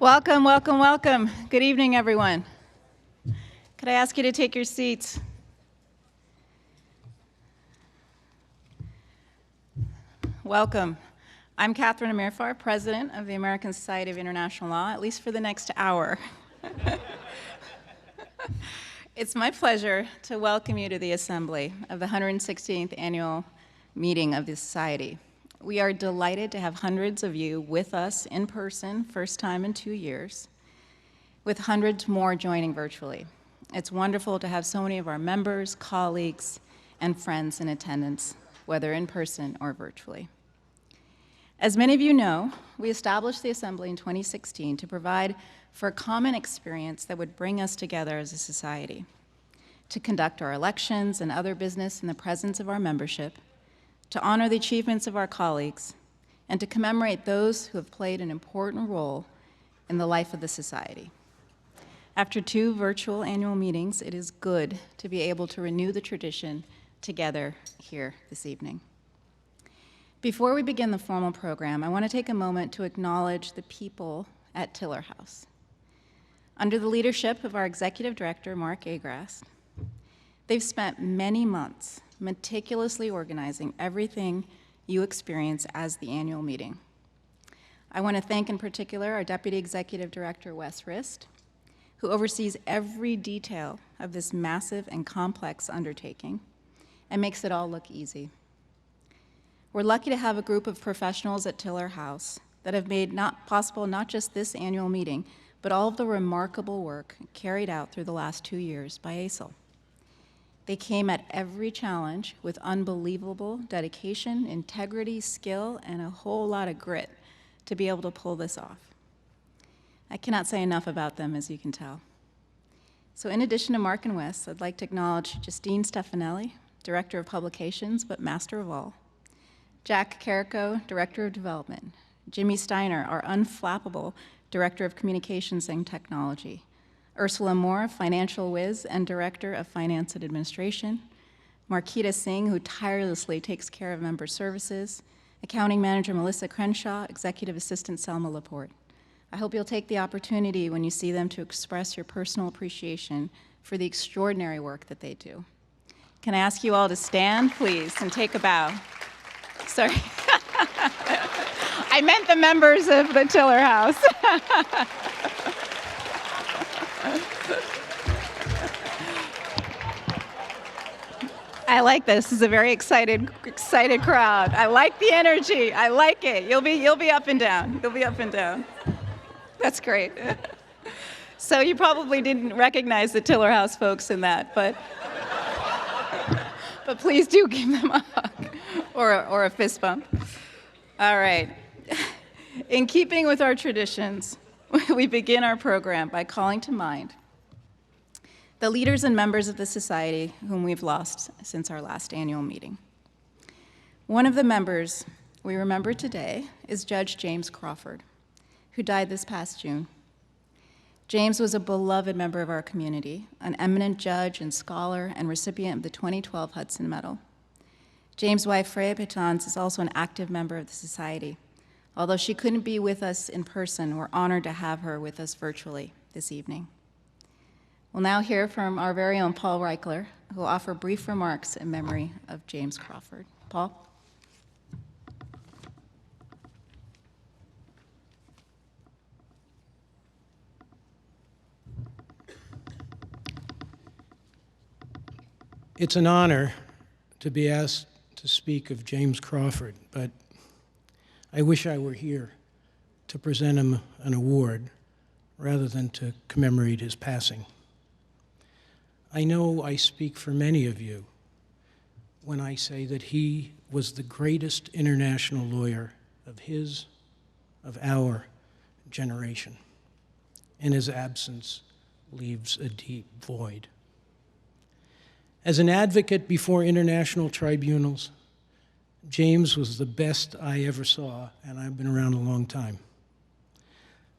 Welcome, welcome, welcome. Good evening, everyone. Could I ask you to take your seats? Welcome. I'm Catherine Amirfar, President of the American Society of International Law, at least for the next hour. It's my pleasure to welcome you to the Assembly of the 116th Annual Meeting of the Society. We are delighted to have hundreds of you with us in person, first time in 2 years, with hundreds more joining virtually. It's wonderful to have so many of our members, colleagues, and friends in attendance, whether in person or virtually. As many of you know, we established the Assembly in 2016 to provide for a common experience that would bring us together as a society, to conduct our elections and other business in the presence of our membership, to honor the achievements of our colleagues, and to commemorate those who have played an important role in the life of the society. After 2 virtual annual meetings, it is good to be able to renew the tradition together here this evening. Before we begin the formal program, I want to take a moment to acknowledge the people at Tiller House. Under the leadership of our Executive Director, Mark Agrast, they've spent many months meticulously organizing everything you experience as the annual meeting. I want to thank in particular our Deputy Executive Director, Wes Rist, who oversees every detail of this massive and complex undertaking and makes it all look easy. We're lucky to have a group of professionals at Tiller House that have made possible not just this annual meeting, but all of the remarkable work carried out through the last 2 years by ASIL. They came at every challenge with unbelievable dedication, integrity, skill, and a whole lot of grit to be able to pull this off. I cannot say enough about them, as you can tell. So in addition to Mark and Wes, I'd like to acknowledge Justine Stefanelli, Director of Publications, but Master of All, Jack Carrico, Director of Development, Jimmy Steiner, our unflappable Director of Communications and Technology, Ursula Moore, Financial Whiz and Director of Finance and Administration, Marquita Singh, who tirelessly takes care of member services, Accounting Manager Melissa Crenshaw, Executive Assistant Selma Laporte. I hope you'll take the opportunity when you see them to express your personal appreciation for the extraordinary work that they do. Can I ask you all to stand, please, and take a bow? Sorry. I meant the members of the Tiller House. I like this. This is a very excited crowd. I like the energy. I like it. You'll be up and down. You'll be up and down. That's great. So you probably didn't recognize the Tiller House folks in that, but please do give them a hug or a fist bump. All right. In keeping with our traditions, we begin our program by calling to mind the leaders and members of the society whom we've lost since our last annual meeting. One of the members we remember today is Judge James Crawford, who died this past June. James was a beloved member of our community, an eminent judge and scholar and recipient of the 2012 Hudson Medal. James' wife, Freya Petans, is also an active member of the society. Although she couldn't be with us in person, we're honored to have her with us virtually this evening. We'll now hear from our very own Paul Reichler, who will offer brief remarks in memory of James Crawford. Paul? It's an honor to be asked to speak of James Crawford, but I wish I were here to present him an award rather than to commemorate his passing. I know I speak for many of you when I say that he was the greatest international lawyer of our generation, and his absence leaves a deep void. As an advocate before international tribunals, James was the best I ever saw, and I've been around a long time.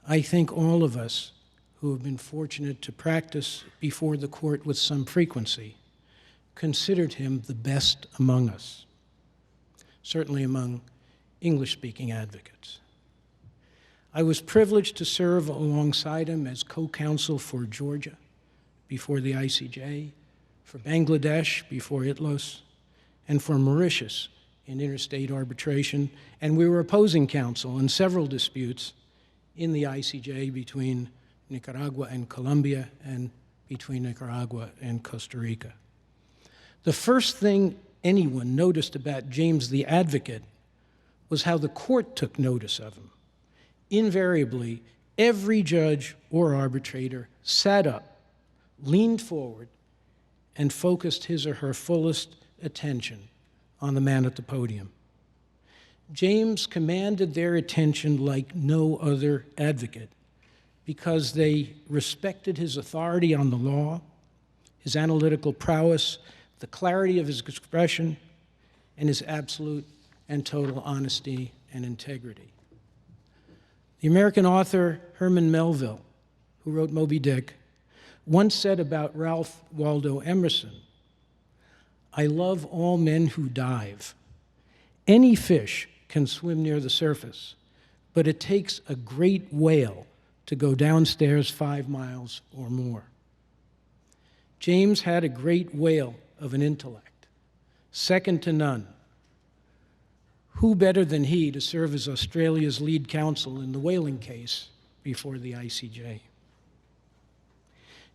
I think all of us who have been fortunate to practice before the court with some frequency considered him the best among us, certainly among English-speaking advocates. I was privileged to serve alongside him as co-counsel for Georgia before the ICJ, for Bangladesh before ITLOS, and for Mauritius in interstate arbitration, and we were opposing counsel in several disputes in the ICJ between Nicaragua and Colombia and between Nicaragua and Costa Rica. The first thing anyone noticed about James the Advocate was how the court took notice of him. Invariably, every judge or arbitrator sat up, leaned forward, and focused his or her fullest attention on the man at the podium. James commanded their attention like no other advocate because they respected his authority on the law, his analytical prowess, the clarity of his expression, and his absolute and total honesty and integrity. The American author Herman Melville, who wrote Moby Dick, once said about Ralph Waldo Emerson, "I love all men who dive. Any fish can swim near the surface, but it takes a great whale to go downstairs 5 miles or more." James had a great whale of an intellect, second to none. Who better than he to serve as Australia's lead counsel in the whaling case before the ICJ?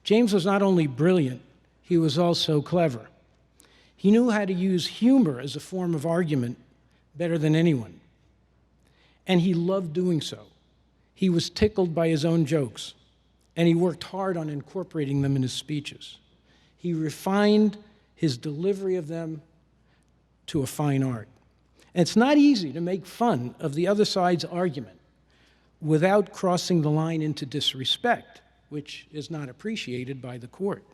James was not only brilliant, he was also clever. He knew how to use humor as a form of argument better than anyone, and he loved doing so. He was tickled by his own jokes, and he worked hard on incorporating them in his speeches. He refined his delivery of them to a fine art. And it's not easy to make fun of the other side's argument without crossing the line into disrespect, which is not appreciated by the court.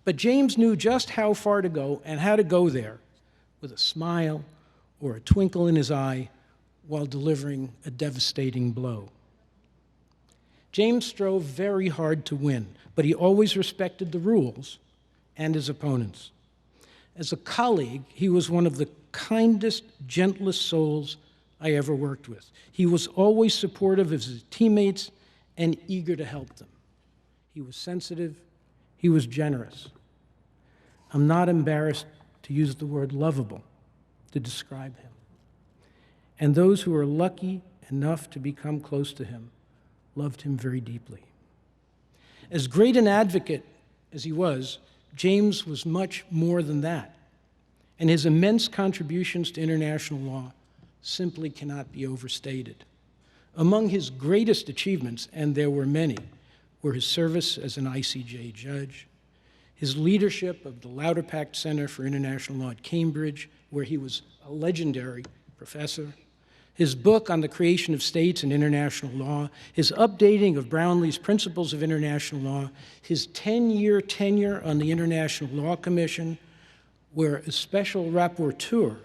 But James knew just how far to go and how to go there with a smile or a twinkle in his eye while delivering a devastating blow. James strove very hard to win, but he always respected the rules and his opponents. As a colleague, he was one of the kindest, gentlest souls I ever worked with. He was always supportive of his teammates and eager to help them. He was sensitive, he was generous. I'm not embarrassed to use the word lovable to describe him. And those who are lucky enough to become close to him loved him very deeply. As great an advocate as he was, James was much more than that, and his immense contributions to international law simply cannot be overstated. Among his greatest achievements, and there were many, were his service as an ICJ judge, his leadership of the Lauderpact Center for International Law at Cambridge, where he was a legendary professor, his book on the creation of states and international law, his updating of Brownlee's Principles of International Law, his 10-year tenure on the International Law Commission, where as special rapporteur,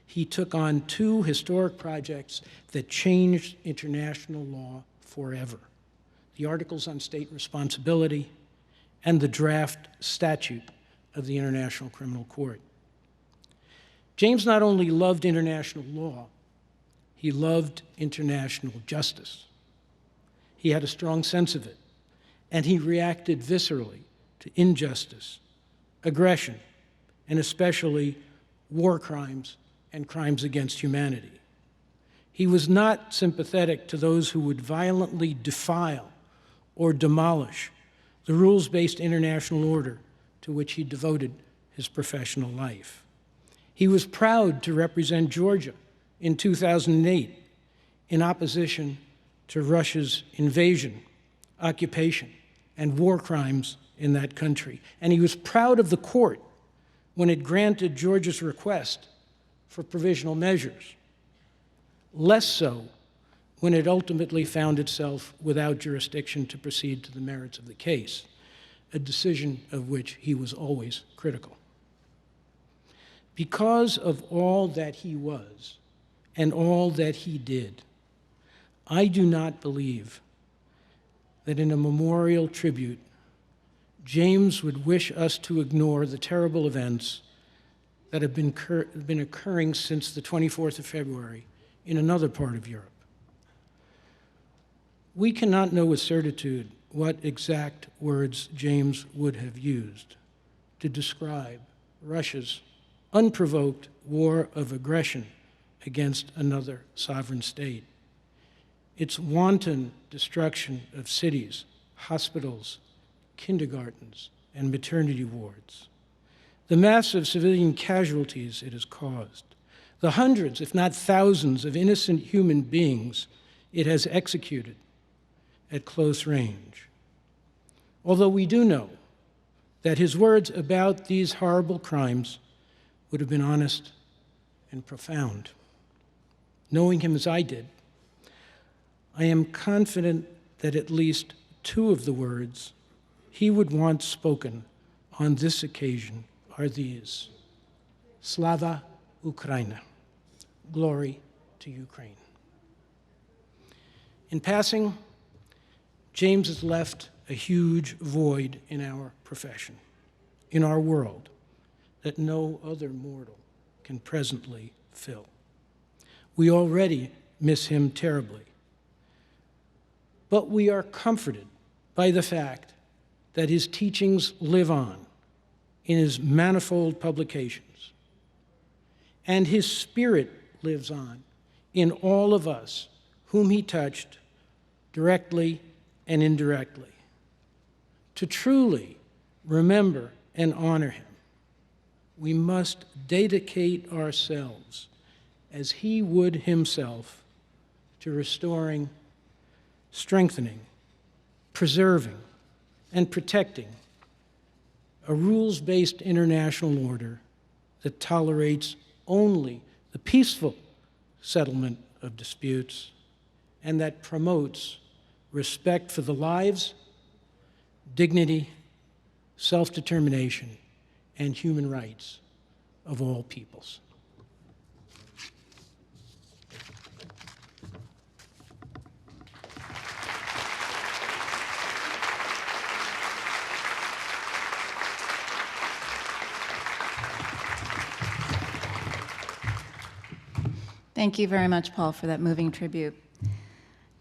he took on 2 historic projects that changed international law forever: the Articles on State Responsibility and the draft statute of the International Criminal Court. James not only loved international law, he loved international justice. He had a strong sense of it, and he reacted viscerally to injustice, aggression, and especially war crimes and crimes against humanity. He was not sympathetic to those who would violently defile or demolish the rules-based international order to which he devoted his professional life. He was proud to represent Georgia in 2008 in opposition to Russia's invasion, occupation, and war crimes in that country. And he was proud of the court when it granted Georgia's request for provisional measures. Less so when it ultimately found itself without jurisdiction to proceed to the merits of the case, a decision of which he was always critical. Because of all that he was and all that he did, I do not believe that in a memorial tribute, James would wish us to ignore the terrible events that have been occurring since the 24th of February in another part of Europe. We cannot know with certitude what exact words James would have used to describe Russia's unprovoked war of aggression against another sovereign state, its wanton destruction of cities, hospitals, kindergartens, and maternity wards, the massive civilian casualties it has caused, the hundreds, if not thousands, of innocent human beings it has executed at close range. Although we do know that his words about these horrible crimes would have been honest and profound. Knowing him as I did, I am confident that at least two of the words he would want spoken on this occasion are these: Slava Ukraina, glory to Ukraine. In passing, James has left a huge void in our profession, in our world, that no other mortal can presently fill. We already miss him terribly, but we are comforted by the fact that his teachings live on in his manifold publications, and his spirit lives on in all of us whom he touched directly and indirectly. To truly remember and honor him, we must dedicate ourselves, as he would himself, to restoring, strengthening, preserving, and protecting a rules-based international order that tolerates only the peaceful settlement of disputes and that promotes respect for the lives, dignity, self-determination, and human rights of all peoples. Thank you very much, Paul, for that moving tribute.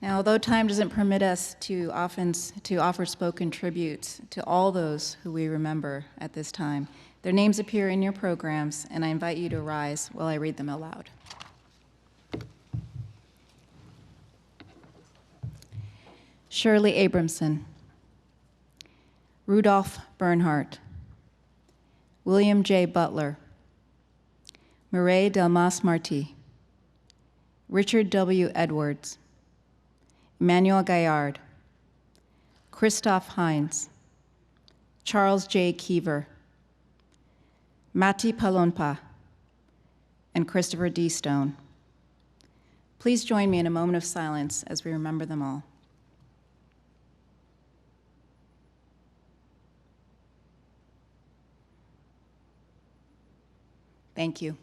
Now, although time doesn't permit us to offer spoken tributes to all those who we remember at this time, their names appear in your programs, and I invite you to rise while I read them aloud. Shirley Abramson, Rudolph Bernhardt, William J. Butler, Mireille Delmas Marti, Richard W. Edwards, Emmanuel Gaillard, Christoph Heinz, Charles J. Kiever, Matti Palonpa, and Christopher D. Stone. Please join me in a moment of silence as we remember them all. Thank you.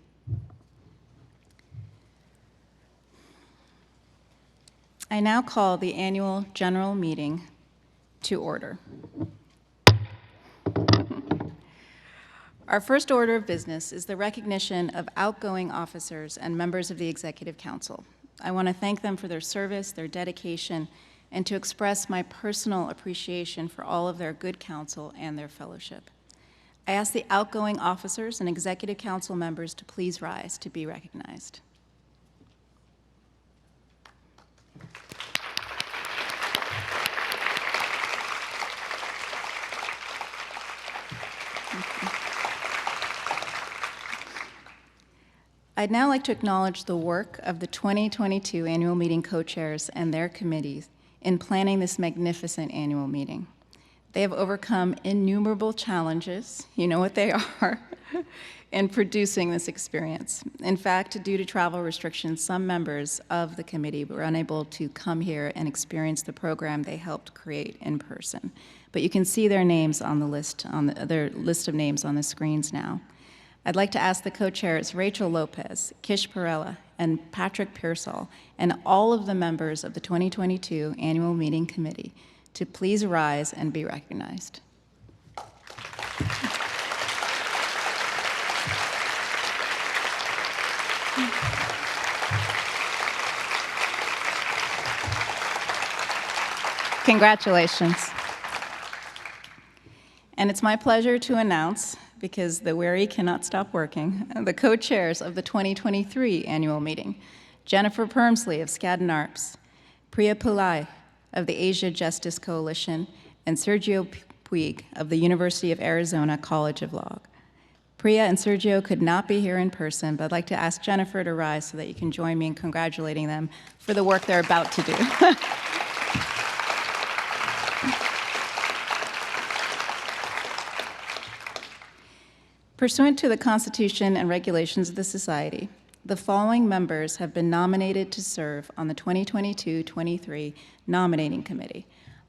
I now call the annual general meeting to order. Our first order of business is the recognition of outgoing officers and members of the Executive Council. I want to thank them for their service, their dedication, and to express my personal appreciation for all of their good counsel and their fellowship. I ask the outgoing officers and Executive Council members to please rise to be recognized. I'd now like to acknowledge the work of the 2022 annual meeting co-chairs and their committees in planning this magnificent annual meeting. They have overcome innumerable challenges, you know what they are, in producing this experience. In fact, due to travel restrictions, some members of the committee were unable to come here and experience the program they helped create in person. But you can see their names on the list, their list of names on the screens now. I'd like to ask the co-chairs Rachel Lopez, Kish Perella, and Patrick Pearsall, and all of the members of the 2022 Annual Meeting Committee to please rise and be recognized. Congratulations. And it's my pleasure to announce, because the wary cannot stop working, the co-chairs of the 2023 annual meeting, Jennifer Permsley of Skadden Arps, Priya Pillai of the Asia Justice Coalition, and Sergio Puig of the University of Arizona College of Law. Priya and Sergio could not be here in person, but I'd like to ask Jennifer to rise so that you can join me in congratulating them for the work they're about to do. Pursuant to the Constitution and regulations of the Society, the following members have been nominated to serve on the 2022-23 Nominating Committee.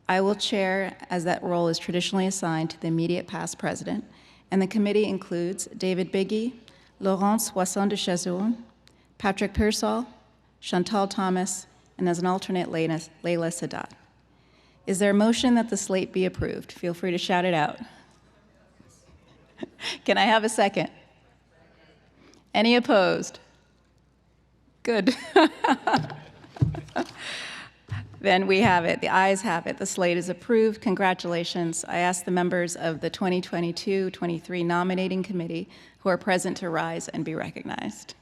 I will chair, as that role is traditionally assigned to the immediate past president, and the committee includes David Biggie, Laurence Soisson de Chazourne, Patrick Pearsall, Chantal Thomas, and as an alternate, Leila Sadat. Is there a motion that the slate be approved? Feel free to shout it out. Can I have a second? Any opposed? Good. Then we have it. The ayes have it. The slate is approved. Congratulations. I ask the members of the 2022-23 Nominating Committee who are present to rise and be recognized.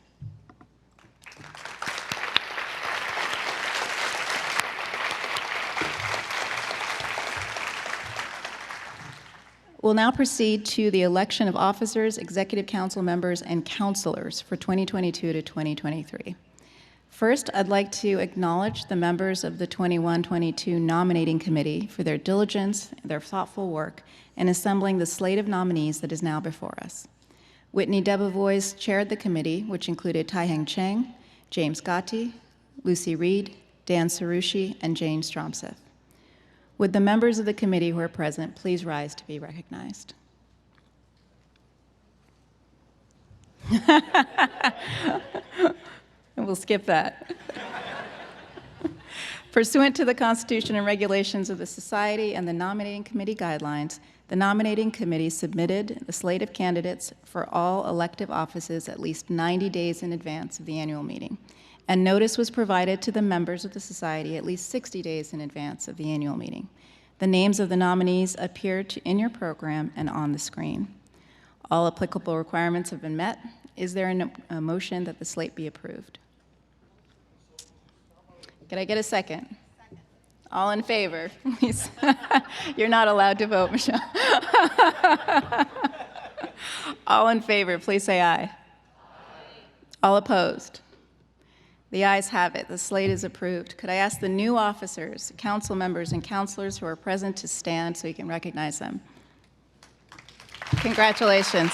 We'll now proceed to the election of officers, executive council members, and counselors for 2022 to 2023. First, I'd like to acknowledge the members of the 21-22 Nominating Committee for their diligence, their thoughtful work in assembling the slate of nominees that is now before us. Whitney Debevoise chaired the committee, which included Tai-Heng Cheng, James Gotti, Lucy Reed, Dan Sarushi, and Jane Stromseth. Would the members of the committee who are present please rise to be recognized? And we'll skip that. Pursuant to the Constitution and regulations of the Society and the Nominating Committee guidelines, the Nominating Committee submitted the slate of candidates for all elective offices at least 90 days in advance of the annual meeting, and notice was provided to the members of the Society at least 60 days in advance of the annual meeting. The names of the nominees appear in your program and on the screen. All applicable requirements have been met. Is there a motion that the slate be approved? Can I get a second? Second. All in favor, please. You're not allowed to vote, Michelle. All in favor, please say aye. Aye. All opposed? The ayes have it. The slate is approved. Could I ask the new officers, council members, and counselors who are present to stand so you can recognize them? Congratulations.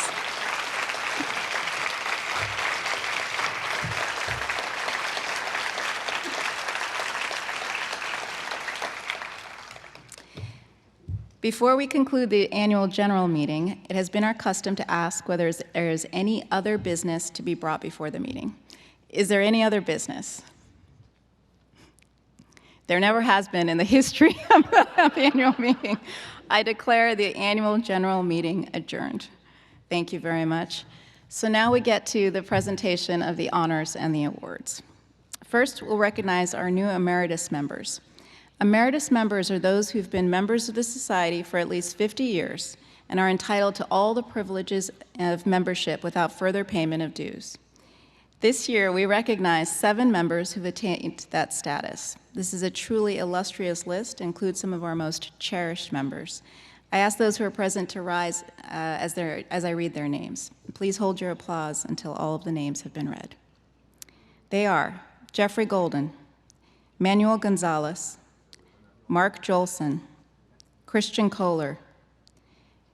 Before we conclude the annual general meeting, it has been our custom to ask whether there is any other business to be brought before the meeting. Is there any other business? There never has been in the history of the annual meeting. I declare the annual general meeting adjourned. Thank you very much. So now we get to the presentation of the honors and the awards. First, we'll recognize our new emeritus members. Emeritus members are those who've been members of the Society for at least 50 years and are entitled to all the privileges of membership without further payment of dues. This year, we recognize 7 members who've attained that status. This is a truly illustrious list, includes some of our most cherished members. I ask those who are present to rise as I read their names. Please hold your applause until all of the names have been read. They are Jeffrey Golden, Manuel Gonzalez, Mark Jolson, Christian Kohler,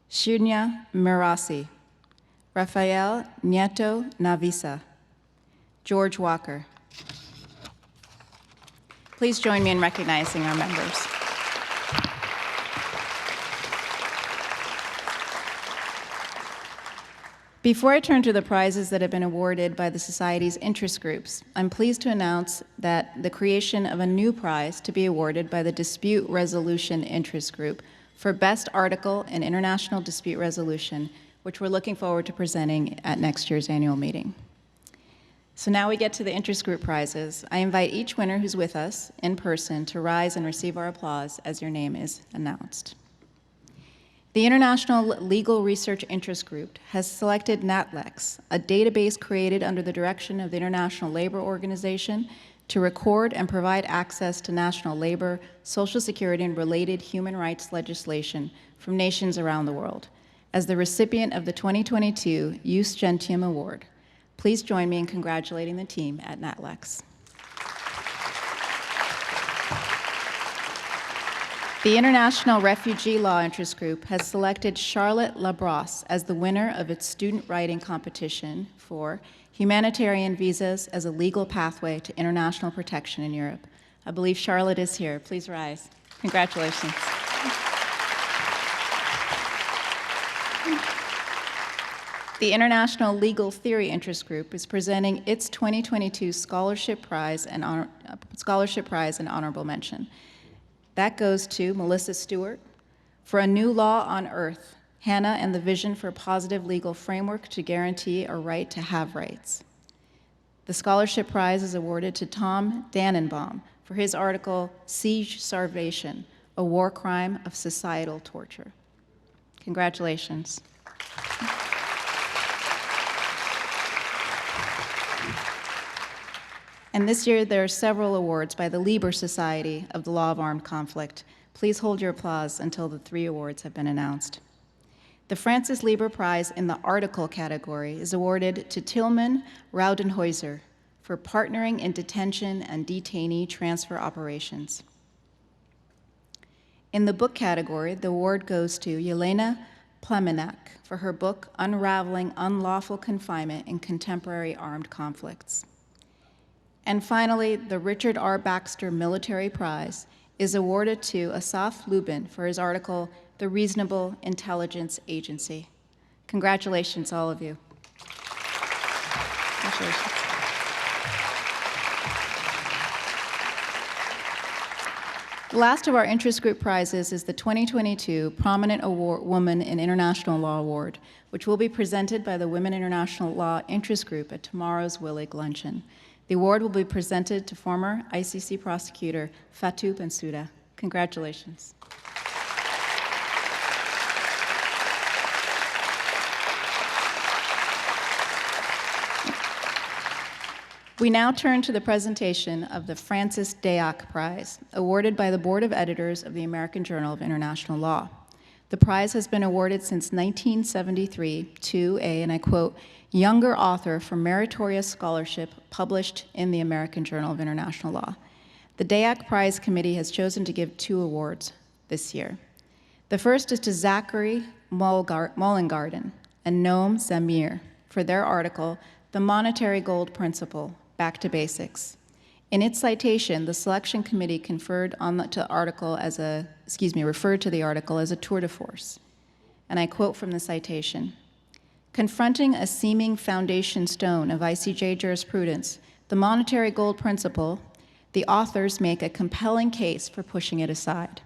Shunya Mirasi, Rafael Nieto Navisa, George Walker. Please join me in recognizing our members. Before I turn to the prizes that have been awarded by the Society's interest groups, I'm pleased to announce that the creation of a new prize to be awarded by the Dispute Resolution Interest Group for Best Article in International Dispute Resolution, which we're looking forward to presenting at next year's annual meeting. So now we get to the interest group prizes. I invite each winner who's with us in person to rise and receive our applause as your name is announced. The International Legal Research Interest Group has selected NATLEX, a database created under the direction of the International Labor Organization to record and provide access to national labor, social security, and related human rights legislation from nations around the world, as the recipient of the 2022 Jus Gentium Award. Please join me in congratulating the team at NATLEX. The International Refugee Law Interest Group has selected Charlotte Labrosse as the winner of its student writing competition for Humanitarian Visas as a Legal Pathway to International Protection in Europe. I believe Charlotte is here. Please rise. Congratulations. The International Legal Theory Interest Group is presenting its 2022 Scholarship Prize and Honorable Mention. That goes to Melissa Stewart for A New Law on Earth, Hannah and the Vision for a Positive Legal Framework to Guarantee a Right to Have Rights. The scholarship prize is awarded to Tom Dannenbaum for his article, Siege Starvation, a War Crime of Societal Torture. Congratulations. And this year, there are several awards by the Lieber Society of the Law of Armed Conflict. Please hold your applause until the 3 awards have been announced. The Francis Lieber Prize in the article category is awarded to Tilman Raudenhäuser for partnering in detention and detainee transfer operations. In the book category, the award goes to Yelena Plemenak for her book, Unraveling Unlawful Confinement in Contemporary Armed Conflicts. And finally, the Richard R. Baxter Military Prize is awarded to Asaf Lubin for his article, The Reasonable Intelligence Agency. Congratulations, all of you. Congratulations. The last of our interest group prizes is the 2022 Prominent Woman in International Law Award, which will be presented by the Women International Law Interest Group at tomorrow's Willig Luncheon. The award will be presented to former ICC prosecutor Fatou Bensouda. Congratulations. We now turn to the presentation of the Francis Dayak Prize, awarded by the Board of Editors of the American Journal of International Law. The prize has been awarded since 1973 to a, and I quote, younger author for meritorious scholarship published in the American Journal of International Law. The Dayak Prize Committee has chosen to give 2 awards this year. The first is to Zachary Mullengarden and Noam Zamir for their article, The Monetary Gold Principle, Back to Basics. In its citation, the selection committee referred to the article as a tour de force. And I quote from the citation, confronting a seeming foundation stone of ICJ jurisprudence, the monetary gold principle, the authors make a compelling case for pushing it aside.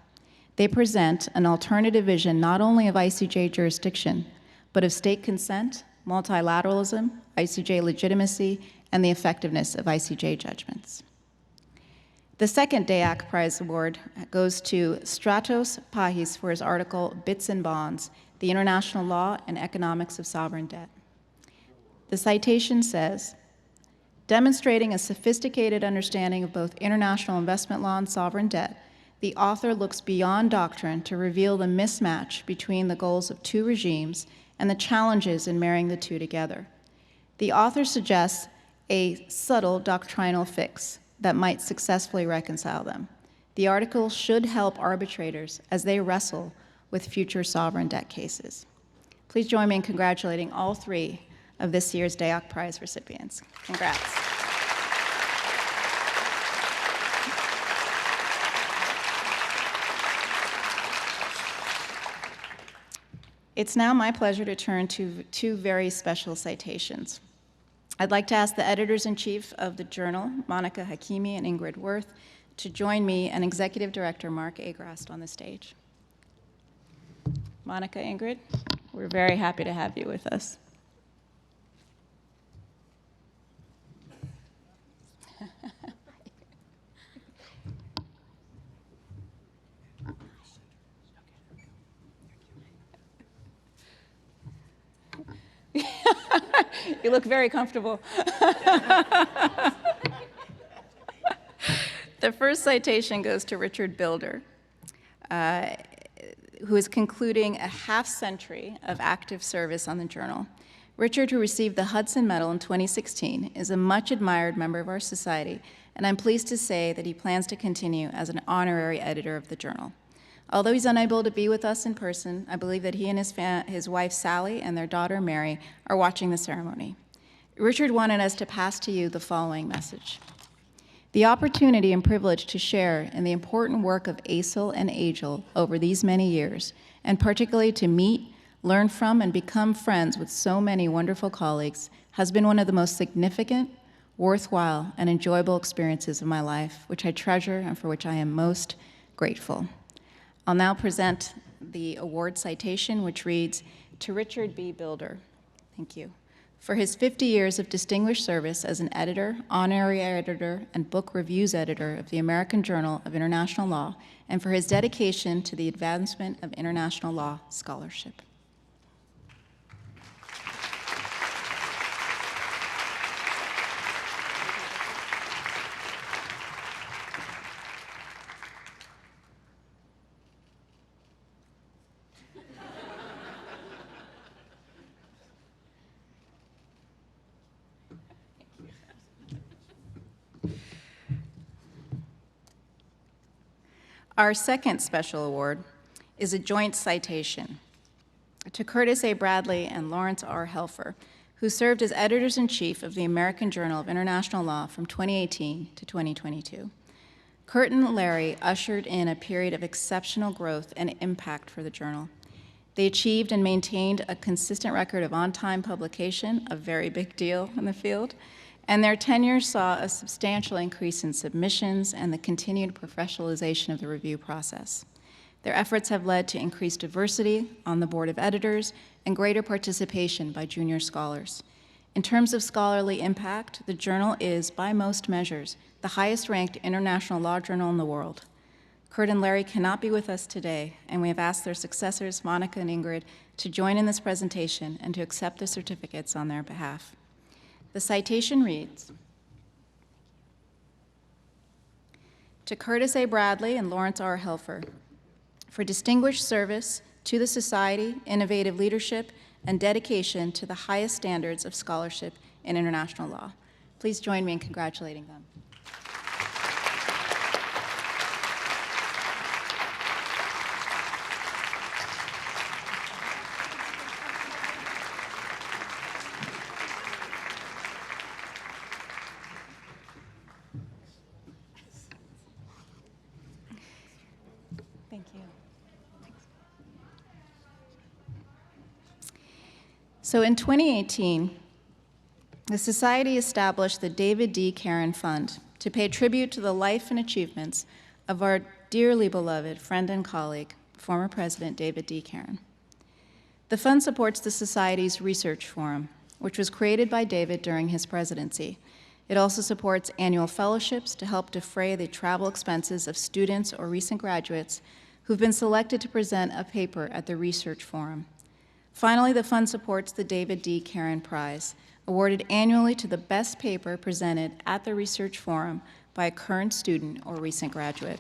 They present an alternative vision not only of ICJ jurisdiction, but of state consent, multilateralism, ICJ legitimacy, and the effectiveness of ICJ judgments. The second Dayak Prize Award goes to Stratos Pahis for his article, Bits and Bonds, the International Law and Economics of Sovereign Debt. The citation says, demonstrating a sophisticated understanding of both international investment law and sovereign debt, the author looks beyond doctrine to reveal the mismatch between the goals of 2 regimes and the challenges in marrying the 2 together. The author suggests a subtle doctrinal fix that might successfully reconcile them. The article should help arbitrators as they wrestle with future sovereign debt cases. Please join me in congratulating all 3 of this year's Dayak Prize recipients. Congrats. It's now my pleasure to turn to 2 very special citations. I'd like to ask the editors-in-chief of the Journal, Monica Hakimi and Ingrid Wirth, to join me and Executive Director Mark Agrast on the stage. Monica, Ingrid, we're very happy to have you with us. You look very comfortable. The first citation goes to Richard Bilder, who is concluding a half-century of active service on the journal. Richard, who received the Hudson Medal in 2016, is a much-admired member of our society, and I'm pleased to say that he plans to continue as an honorary editor of the journal. Although he's unable to be with us in person, I believe that he and his wife Sally and their daughter Mary are watching the ceremony. Richard wanted us to pass to you the following message. The opportunity and privilege to share in the important work of ASIL and AGIL over these many years, and particularly to meet, learn from, and become friends with so many wonderful colleagues, has been one of the most significant, worthwhile, and enjoyable experiences of my life, which I treasure and for which I am most grateful. I'll now present the award citation, which reads, "To Richard B. Bilder." Thank you. For his 50 years of distinguished service as an editor, honorary editor, and book reviews editor of the American Journal of International Law, and for his dedication to the advancement of international law scholarship. Our second special award is a joint citation to Curtis A. Bradley and Lawrence R. Helfer, who served as editors-in-chief of the American Journal of International Law from 2018 to 2022. Kurt and Larry ushered in a period of exceptional growth and impact for the journal. They achieved and maintained a consistent record of on-time publication, a very big deal in the field, and their tenure saw a substantial increase in submissions and the continued professionalization of the review process. Their efforts have led to increased diversity on the board of editors and greater participation by junior scholars. In terms of scholarly impact, the journal is, by most measures, the highest-ranked international law journal in the world. Kurt and Larry cannot be with us today, and we have asked their successors, Monica and Ingrid, to join in this presentation and to accept the certificates on their behalf. The citation reads, "To Curtis A. Bradley and Lawrence R. Helfer, for distinguished service to the society, innovative leadership, and dedication to the highest standards of scholarship in international law." Please join me in congratulating them. Thank you. So in 2018, the Society established the David D. Caron Fund to pay tribute to the life and achievements of our dearly beloved friend and colleague, former President David D. Caron. The fund supports the Society's Research Forum, which was created by David during his presidency. It also supports annual fellowships to help defray the travel expenses of students or recent graduates who've been selected to present a paper at the Research Forum. Finally, the fund supports the David D. Caron Prize, awarded annually to the best paper presented at the Research Forum by a current student or recent graduate.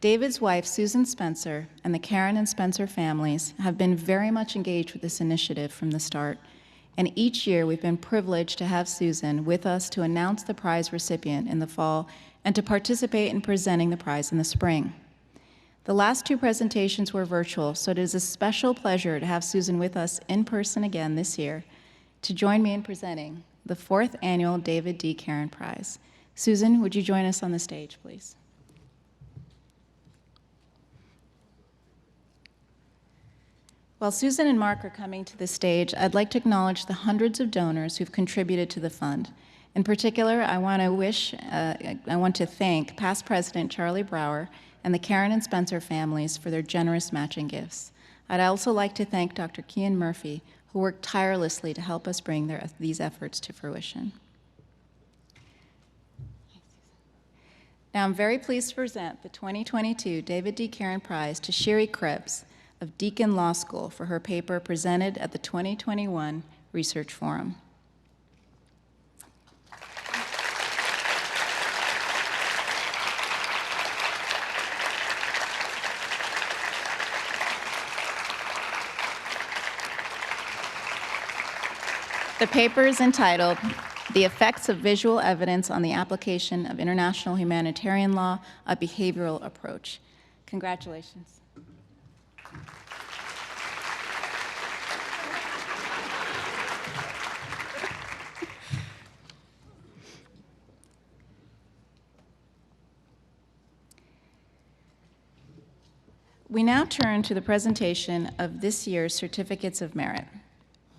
David's wife, Susan Spencer, and the Caron and Spencer families have been very much engaged with this initiative from the start, and each year we've been privileged to have Susan with us to announce the prize recipient in the fall and to participate in presenting the prize in the spring. The last two presentations were virtual, so it is a special pleasure to have Susan with us in person again this year to join me in presenting the 4th Annual David D. Caron Prize. Susan, would you join us on the stage, please? While Susan and Mark are coming to the stage, I'd like to acknowledge the hundreds of donors who've contributed to the fund. In particular, I want to thank past President Charlie Brower and the Caron and Spencer families for their generous matching gifts. I'd also like to thank Dr. Kian Murphy, who worked tirelessly to help us bring these efforts to fruition. Now I'm very pleased to present the 2022 David D. Caron Prize to Sherry Krebs of Deakin Law School for her paper presented at the 2021 Research Forum. The paper is entitled, "The Effects of Visual Evidence on the Application of International Humanitarian Law, a Behavioral Approach." Congratulations. We now turn to the presentation of this year's Certificates of Merit.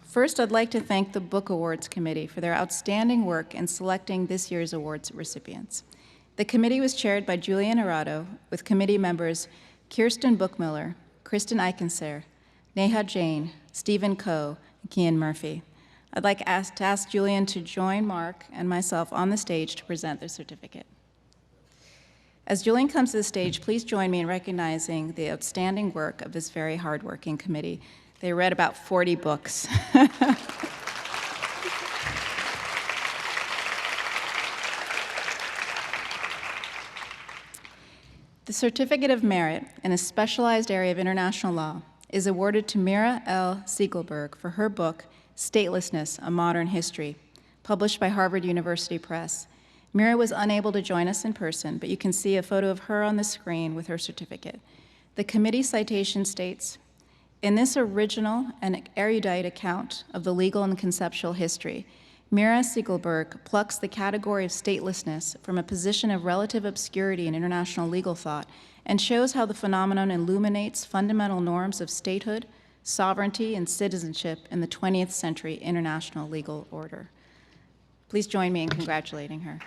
First, I'd like to thank the Book Awards Committee for their outstanding work in selecting this year's awards recipients. The committee was chaired by Julian Arado, with committee members Kirsten Bookmiller, Kristen Eichenser, Neha Jain, Stephen Coe, and Kian Murphy. I'd like to ask Julian to join Mark and myself on the stage to present their certificate. As Julian comes to the stage, please join me in recognizing the outstanding work of this very hardworking committee. They read about 40 books. The Certificate of Merit in a specialized area of international law is awarded to Mira L. Siegelberg for her book, Statelessness, A Modern History, published by Harvard University Press. Mira was unable to join us in person, but you can see a photo of her on the screen with her certificate. The committee citation states, "In this original and erudite account of the legal and conceptual history, Mira Siegelberg plucks the category of statelessness from a position of relative obscurity in international legal thought and shows how the phenomenon illuminates fundamental norms of statehood, sovereignty, and citizenship in the 20th century international legal order." Please join me in congratulating her.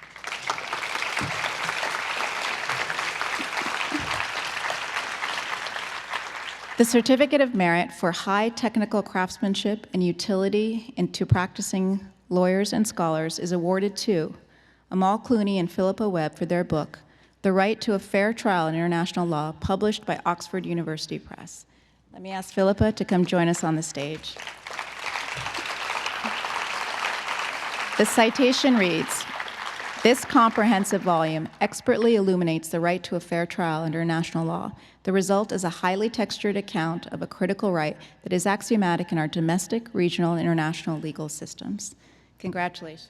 The Certificate of Merit for High Technical Craftsmanship and Utility into Practicing Lawyers and Scholars is awarded to Amal Clooney and Philippa Webb for their book, The Right to a Fair Trial in International Law, published by Oxford University Press. Let me ask Philippa to come join us on the stage. The citation reads, "This comprehensive volume expertly illuminates the right to a fair trial under international law. The result is a highly textured account of a critical right that is axiomatic in our domestic, regional, and international legal systems." Congratulations.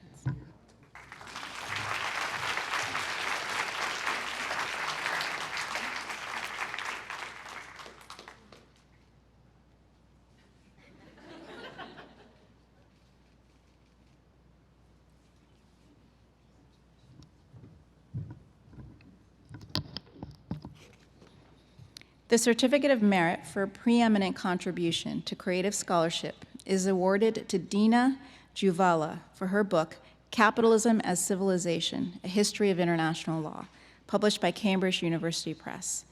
The Certificate of Merit for Preeminent Contribution to Creative Scholarship is awarded to Dina Juvala for her book, Capitalism as Civilization, A History of International Law, published by Cambridge University Press.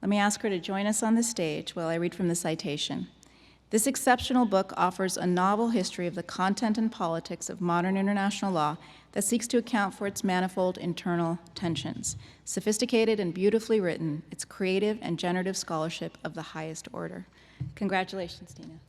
Let me ask her to join us on the stage while I read from the citation. This exceptional book offers a novel history of the content and politics of modern international law that seeks to account for its manifold internal tensions. Sophisticated and beautifully written, it's creative and generative scholarship of the highest order. Congratulations, Dina.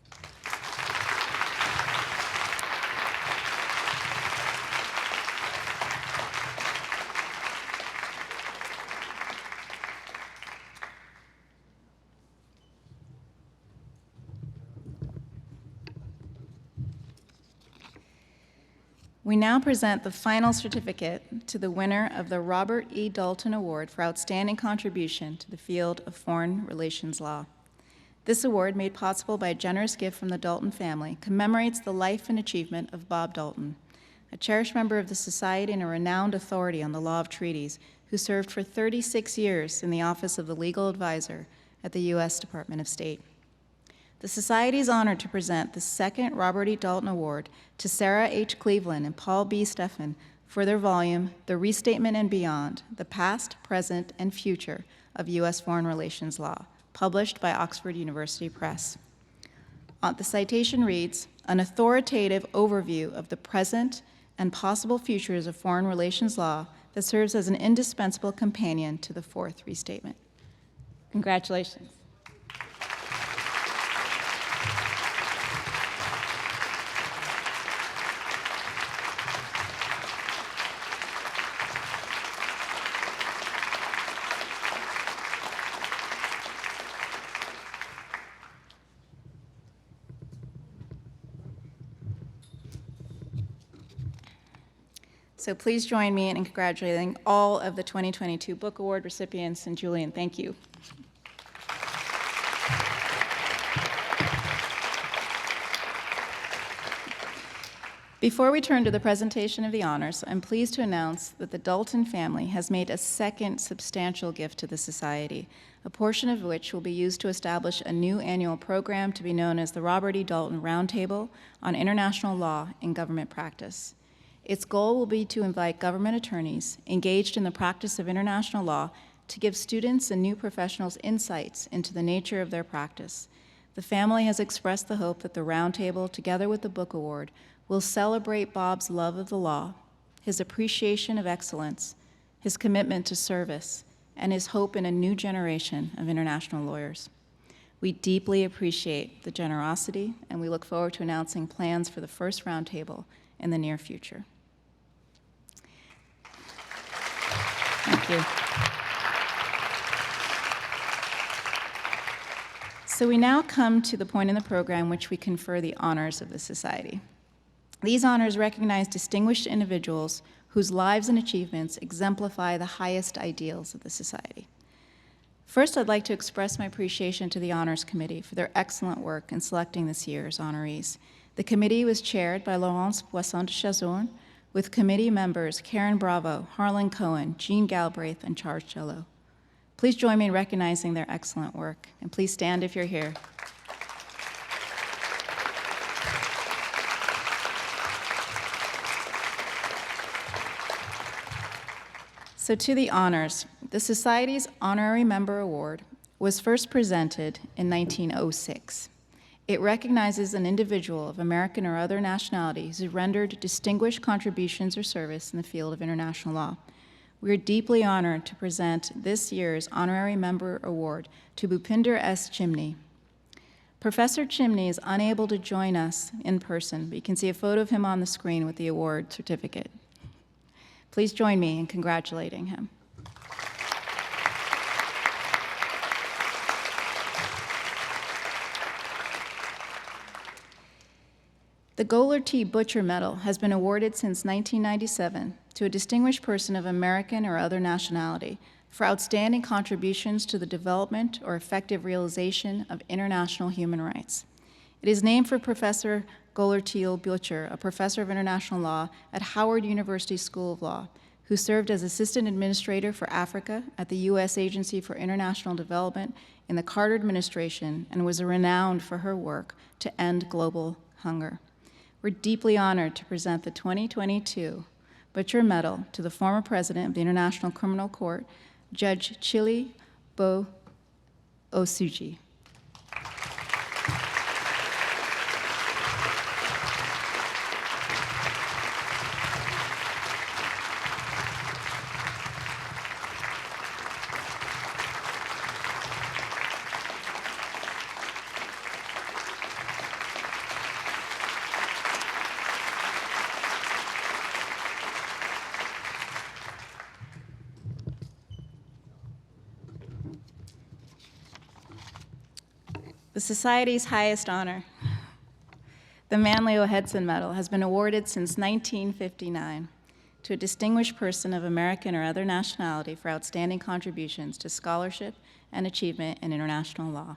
We now present the final certificate to the winner of the Robert E. Dalton Award for Outstanding Contribution to the Field of Foreign Relations Law. This award, made possible by a generous gift from the Dalton family, commemorates the life and achievement of Bob Dalton, a cherished member of the Society and a renowned authority on the law of treaties, who served for 36 years in the Office of the Legal Advisor at the U.S. Department of State. The Society is honored to present the second Robert E. Dalton Award to Sarah H. Cleveland and Paul B. Steffen for their volume, The Restatement and Beyond, The Past, Present, and Future of U.S. Foreign Relations Law, published by Oxford University Press. The citation reads, "An authoritative overview of the present and possible futures of foreign relations law that serves as an indispensable companion to the Fourth Restatement." Congratulations. So please join me in congratulating all of the 2022 Book Award recipients. And Julian, thank you. Before we turn to the presentation of the honors, I'm pleased to announce that the Dalton family has made a second substantial gift to the Society, a portion of which will be used to establish a new annual program to be known as the Robert E. Dalton Roundtable on International Law and Government Practice. Its goal will be to invite government attorneys engaged in the practice of international law to give students and new professionals insights into the nature of their practice. The family has expressed the hope that the Roundtable, together with the Book Award, will celebrate Bob's love of the law, his appreciation of excellence, his commitment to service, and his hope in a new generation of international lawyers. We deeply appreciate the generosity, and we look forward to announcing plans for the first Roundtable in the near future. Thank you. So we now come to the point in the program which we confer the honors of the Society. These honors recognize distinguished individuals whose lives and achievements exemplify the highest ideals of the Society. First, I'd like to express my appreciation to the Honors Committee for their excellent work in selecting this year's honorees. The committee was chaired by Laurence Boisson de Chazorn, with committee members Karen Bravo, Harlan Cohen, Jean Galbraith, and Charles Jello. Please join me in recognizing their excellent work, and please stand if you're here. So to the honors, the Society's Honorary Member Award was first presented in 1906. It recognizes an individual of American or other nationality who rendered distinguished contributions or service in the field of international law. We are deeply honored to present this year's Honorary Member Award to Bhupinder S. Chimney. Professor Chimney is unable to join us in person, but you can see a photo of him on the screen with the award certificate. Please join me in congratulating him. The Goler T. Butcher Medal has been awarded since 1997 to a distinguished person of American or other nationality for outstanding contributions to the development or effective realization of international human rights. It is named for Professor Goler T. Butcher, a professor of international law at Howard University School of Law, who served as Assistant Administrator for Africa at the U.S. Agency for International Development in the Carter administration and was renowned for her work to end global hunger. We're deeply honored to present the 2022 Butcher Medal to the former President of the International Criminal Court, Judge Chili Bo Osuji. The Society's highest honor, the Manley O. Hudson Medal, has been awarded since 1959 to a distinguished person of American or other nationality for outstanding contributions to scholarship and achievement in international law.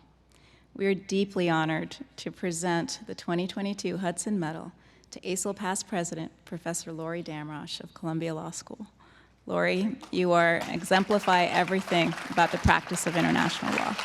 We are deeply honored to present the 2022 Hudson Medal to ASIL past president, Professor Lori Damrosch of Columbia Law School. Lori, you exemplify everything about the practice of international law.